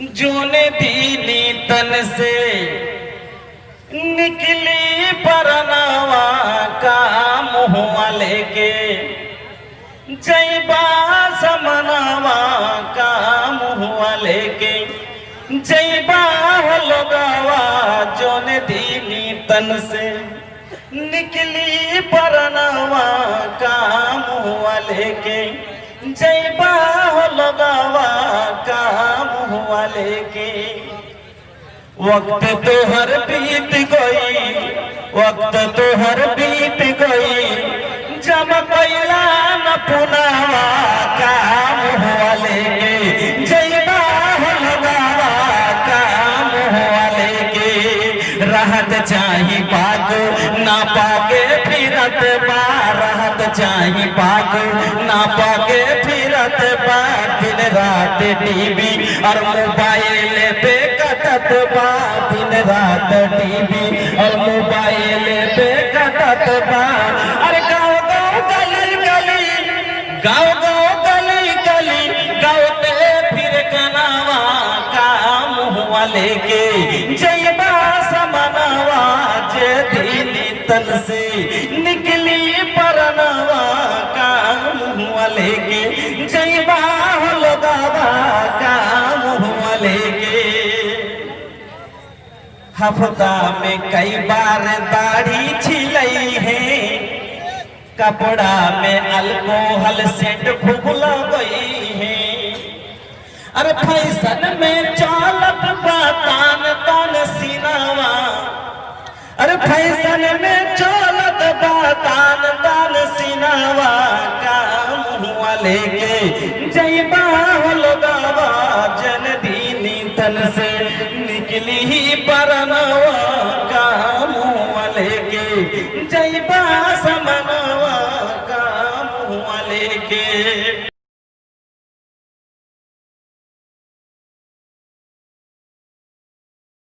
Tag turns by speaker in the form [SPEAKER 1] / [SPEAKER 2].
[SPEAKER 1] जोने दीनी तन से निकली परनावा का मुँह लेके जैबा समनावा का मुँह लेके जैबा लोगावा जोने दीनी तन से निकली परनावा का मुँह लेके जैबा लगावा का मुँह लेके वक्त तो हर बीत गई, वक्त तो हर बीत गई, जब कैला न पुनावा का मुँह लेके जैबा लगावा का मुँह लेके रहत चाही पाक ना पाके फिरत बा, रहत चाही पाक ना पाके फिरत बा, दिन रात टीवी और मोबाइल पे कटत बा, दिन रात टीवी और मोबाइल पे कटत बा। अरे गाँव गाँव गली गली, गाँव गाँव गली गली, गाँव ते फिर कनावा का मुँह लेके जैबा समनावा जे दीनी तन से निकली परनावा का मुँह लेके जैबा लगावा का मुँह लेके। हफ्ता में कई बार दाढ़ी छिलई है, कपड़ा में अल्कोहल सेंट खूब लगई है। अरे फैशन में चालत बातान तान सीनावा, अरे फैशन में चालत बातान तान सीनावा का मुँह लेके जैबा लगावा जन दीनी तन से निकली ही पर